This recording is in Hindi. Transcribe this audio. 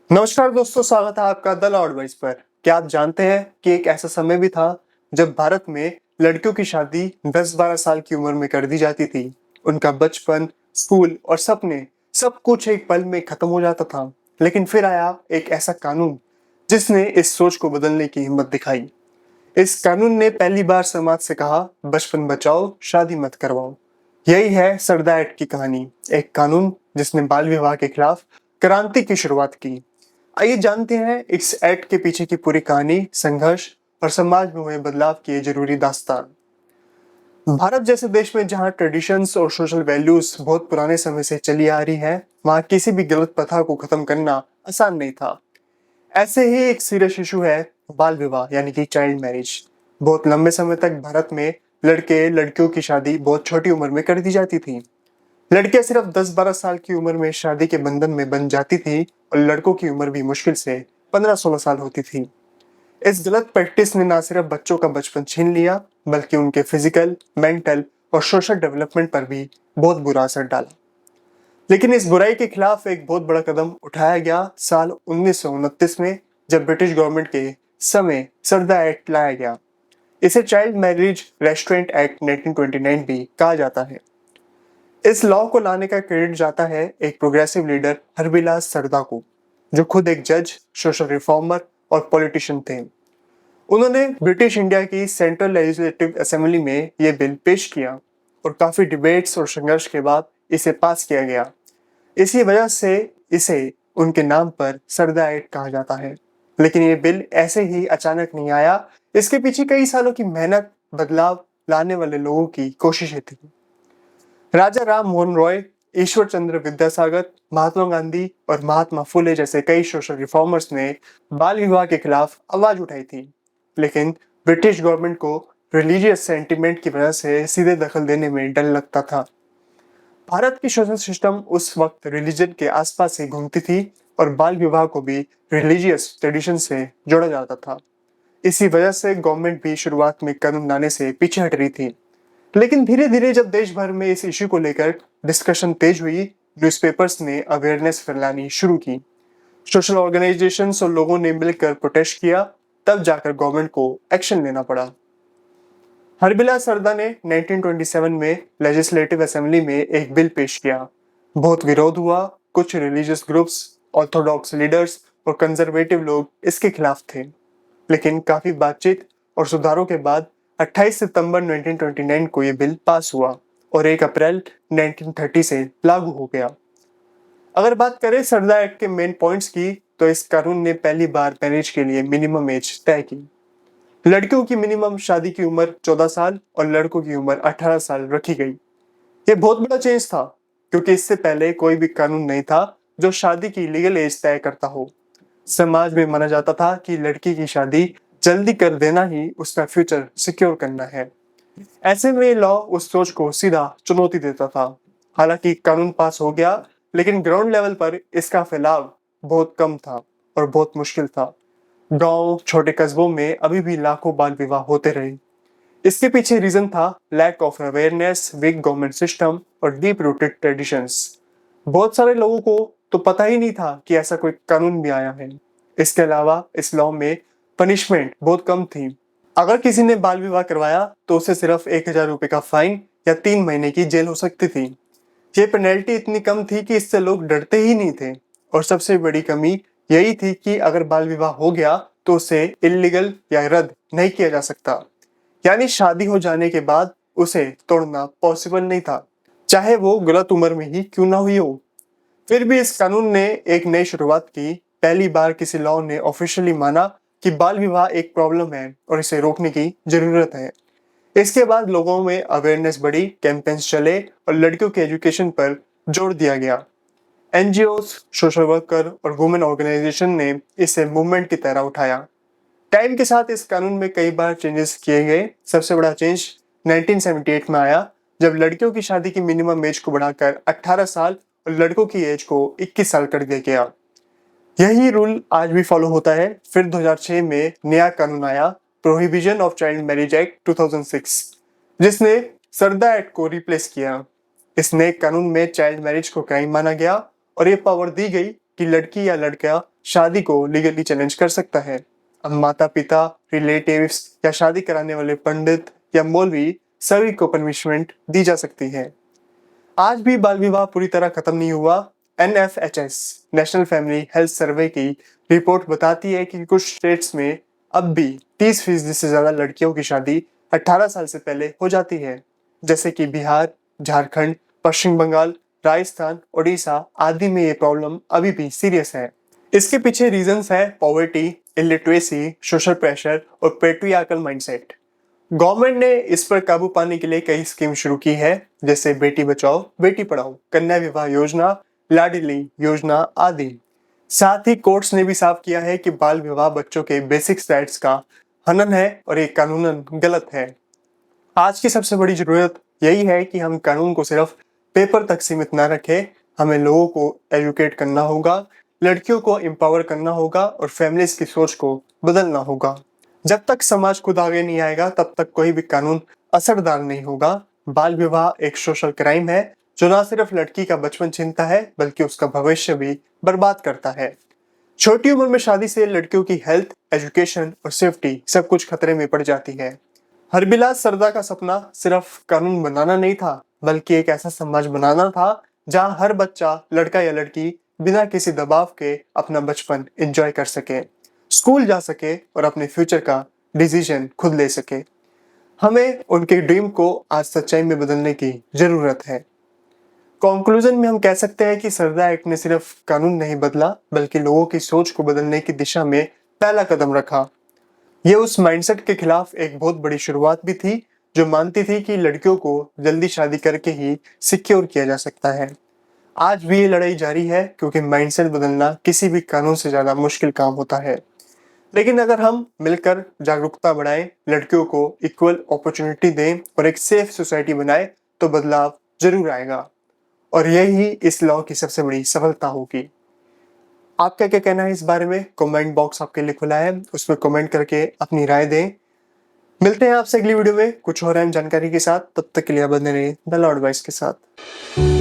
नमस्कार दोस्तों, स्वागत है आपका द लॉर्ड वॉइस पर। क्या आप जानते हैं कि एक ऐसा समय भी था जब भारत में लड़कियों की शादी 10-12 साल की उम्र में कर दी जाती थी। उनका बचपन, स्कूल और सपने सब कुछ एक पल में खत्म हो जाता था। लेकिन फिर आया एक ऐसा कानून जिसने इस सोच को बदलने की हिम्मत दिखाई। इस कानून ने पहली बार समाज से कहा, बचपन बचाओ, शादी मत करवाओ। यही है सरदा एक्ट की कहानी, एक कानून जिसने बाल विवाह के खिलाफ क्रांति की शुरुआत की। आइए जानते हैं इस एक्ट के पीछे की पूरी कहानी, संघर्ष और समाज में हुए बदलाव की ये जरूरी दास्तान। भारत जैसे देश में जहाँ ट्रेडिशंस और सोशल वैल्यूज बहुत पुराने समय से चली आ रही है, वहाँ किसी भी गलत प्रथा को खत्म करना आसान नहीं था। ऐसे ही एक सीरियस इशू है बाल विवाह यानी कि चाइल्ड मैरिज। बहुत लंबे समय तक भारत में लड़के लड़कियों की शादी बहुत छोटी उम्र में कर दी जाती थी। लड़कियां सिर्फ 10-12 साल की उम्र में शादी के बंधन में बंध जाती थी और लड़कों की उम्र भी मुश्किल से 15-16 साल होती थी। इस गलत प्रैक्टिस ने न सिर्फ बच्चों का बचपन छीन लिया, बल्कि उनके फिजिकल, मेंटल और सोशल डेवलपमेंट पर भी बहुत बुरा असर डाला। लेकिन इस बुराई के खिलाफ एक बहुत बड़ा कदम उठाया गया साल 1929 में, जब ब्रिटिश गवर्नमेंट के समय सरदा एक्ट लाया गया। इसे चाइल्ड मैरिज रेस्ट्रेंट एक्ट 1929 भी कहा जाता है। इस लॉ को लाने का क्रेडिट जाता है एक प्रोग्रेसिव लीडर हरबिलास सरदा को, जो खुद एक जज, सोशल रिफॉर्मर और पॉलिटिशियन थे। उन्होंने ब्रिटिश इंडिया की सेंट्रल लेजिस्लेटिव असेंबली में यह बिल पेश किया और काफी डिबेट्स और संघर्ष के बाद इसे पास किया गया। इसी वजह से इसे उनके नाम पर सरदा एक्ट कहा जाता है। लेकिन ये बिल ऐसे ही अचानक नहीं आया, इसके पीछे कई सालों की मेहनत, बदलाव लाने वाले लोगों की कोशिशें थी। राजा राम मोहन रॉय, ईश्वर चंद्र विद्यासागर, महात्मा गांधी और महात्मा फुले जैसे कई सोशल रिफॉर्मर्स ने बाल विवाह के खिलाफ आवाज उठाई थी। लेकिन ब्रिटिश गवर्नमेंट को रिलीजियस सेंटिमेंट की वजह से सीधे दखल देने में डर लगता था। भारत की सोशल सिस्टम उस वक्त रिलीजन के आसपास ही घूमती थी और बाल विवाह को भी रिलीजियस ट्रेडिशन से जोड़ा जाता था। इसी वजह से गवर्नमेंट भी शुरुआत में कानून लाने से पीछे हट रही थी। लेकिन धीरे धीरे जब देश भर में इस इश्यू को लेकर डिस्कशन तेज हुई, न्यूज़पेपर्स ने अवेयरनेस फैलानी शुरू की, सोशल ऑर्गेनाइजेशंस और लोगों ने मिलकर प्रोटेस्ट किया, तब जाकर गवर्नमेंट को एक्शन लेना पड़ा। हरबिलास सरदा ने 1927 में लेजिस्लेटिव असेंबली में एक बिल पेश किया। बहुत विरोध हुआ, कुछ रिलीजियस ग्रुप्स, ऑर्थोडॉक्स लीडर्स और कंजर्वेटिव लोग इसके खिलाफ थे। लेकिन काफी बातचीत और सुधारों के बाद 28 सितंबर 1929 को यह बिल पास हुआ और 1 अप्रैल 1930 से लागू हो गया। अगर बात करें सरदा एक्ट के मेन पॉइंट्स की, तो इस कानून ने पहली बार मैरिज के लिए मिनिमम एज तय की। लड़कियों की मिनिमम शादी की उम्र 14 साल और लड़कों की उम्र 18 साल रखी गई। यह बहुत बड़ा चेंज था, क्योंकि इससे पहले कोई भी कानून नहीं था जो शादी की लीगल एज तय करता हो। समाज में माना जाता था कि लड़की की शादी जल्दी कर देना ही उसका फ्यूचर सिक्योर करना है। ऐसे में लॉ उस सोच को सीधा चुनौती देता था। हालांकि कानून पास हो गया, लेकिन ग्राउंड लेवल पर इसका फैलाव बहुत कम था और बहुत मुश्किल था। गांव, छोटे कस्बों में अभी भी लाखों बाल विवाह होते रहे। इसके पीछे रीजन था lack of awareness, weak government system और डीप रूटेड ट्रेडिशंस। बहुत सारे लोगों को तो पता ही नहीं था कि ऐसा कोई कानून भी आया है। इसके अलावा इस लॉ में पनिशमेंट बहुत कम थी। अगर किसी ने बाल विवाह करवाया तो उसे सिर्फ 1,000 रुपए का फाइन या 3 महीने की जेल हो सकती थी। ये पेनल्टी इतनी कम थी कि इससे लोग डरते ही नहीं थे। और सबसे बड़ी कमी यही थी कि अगर बाल विवाह हो गया तो उसे इलीगल या रद्द नहीं किया जा सकता। यानी शादी हो जाने के बाद उसे तोड़ना पॉसिबल नहीं था, चाहे वो गलत उम्र में ही क्यों ना हुई हो। फिर भी इस कानून ने एक नई शुरुआत की। पहली बार किसी लॉ ने ऑफिशियली माना कि बाल विवाह एक प्रॉब्लम है और इसे रोकने की जरूरत है। इसके बाद लोगों में अवेयरनेस बढ़ी, कैंपेन्स चले और लड़कियों के एजुकेशन पर जोर दिया गया। एनजीओस, सोशल वर्कर और वुमेन ऑर्गेनाइजेशन ने इसे मूवमेंट की तरह उठाया। टाइम के साथ इस कानून में कई बार चेंजेस किए गए। सबसे बड़ा चेंज 1978 में आया, जब लड़कियों की शादी की मिनिमम एज को बढ़ाकर 18 साल और लड़कों की एज को 21 साल कर दिया गया। यही रूल आज भी फॉलो होता है। फिर 2006 में नया कानून आया, prohibition of child marriage act 2006, जिसने सरदा एक्ट को रिप्लेस किया। इस नए कानून में चाइल्ड मैरिज को क्राइम माना गया और ये पावर दी गई कि लड़की या लड़का शादी को लीगली चैलेंज कर सकता है। अब माता पिता, रिलेटिव्स या शादी कराने वाले पंडित या मौलवी सभी को पनिशमेंट दी जा सकती है। आज भी बाल विवाह पूरी तरह खत्म नहीं हुआ। NFHS national family health survey की रिपोर्ट बताती है कि कुछ स्टेट्स में अब भी 30% से ज्यादा लड़कियों की शादी 18 साल से पहले हो जाती है, जैसे कि बिहार, झारखंड, पश्चिम बंगाल, राजस्थान, उड़ीसा आदि में ये प्रॉब्लम अभी भी सीरियस है। इसके पीछे रीजंस है पॉवर्टी, इलिटरेसी, सोशल प्रेशर और पेट्रियार्कल माइंडसेट। गवर्नमेंट ने इस पर काबू पाने के लिए कई स्कीम शुरू की है, जैसे बेटी बचाओ बेटी पढ़ाओ, कन्या विवाह योजना, लाडली योजना आदि। साथ ही कोर्ट्स ने भी साफ किया है कि बाल विवाह बच्चों के बेसिक राइट्स का हनन है और ये कानूनन गलत है। आज की सबसे बड़ी जरूरत यही है कि हम कानून को सिर्फ पेपर तक सीमित न रखें। हमें लोगों को एजुकेट करना होगा, लड़कियों को एम्पावर करना होगा और फैमिलीज की सोच को बदलना होगा। जब तक समाज खुद आगे नहीं आएगा तब तक कोई भी कानून असरदार नहीं होगा। बाल विवाह एक सोशल क्राइम है जो न सिर्फ लड़की का बचपन छीनता है बल्कि उसका भविष्य भी बर्बाद करता है। छोटी उम्र में शादी से लड़कियों की हेल्थ, एजुकेशन और सेफ्टी सब कुछ खतरे में पड़ जाती है। हरबिलास सरदा का सपना सिर्फ कानून बनाना नहीं था बल्कि एक ऐसा समाज बनाना था जहां हर बच्चा, लड़का या लड़की बिना किसी दबाव के अपना बचपन एंजॉय कर सके, स्कूल जा सके और अपने फ्यूचर का डिसीजन खुद ले सके। हमें उनके ड्रीम को आज सच्चाई में बदलने की जरूरत है। कंक्लूजन में हम कह सकते हैं कि सरदा एक्ट ने सिर्फ कानून नहीं बदला बल्कि लोगों की सोच को बदलने की दिशा में पहला कदम रखा। ये उस माइंडसेट के खिलाफ एक बहुत बड़ी शुरुआत भी थी जो मानती थी कि लड़कियों को जल्दी शादी करके ही सिक्योर किया जा सकता है। आज भी ये लड़ाई जारी है क्योंकि माइंडसेट बदलना किसी भी कानून से ज्यादा मुश्किल काम होता है। लेकिन अगर हम मिलकर जागरूकता बढ़ाएं, लड़कियों को इक्वल अपॉर्चुनिटी दें और एक सेफ सोसाइटी बनाएं तो बदलाव जरूर आएगा। और यही इस लॉ की सबसे बड़ी सफलता होगी। आपका क्या कहना है इस बारे में? कमेंट बॉक्स आपके लिए खुला है, उसमें कमेंट करके अपनी राय दें। मिलते हैं आपसे अगली वीडियो में कुछ और अहम जानकारी के साथ। तब तक के लिए बने रहिए द लॉ एडवाइस के साथ।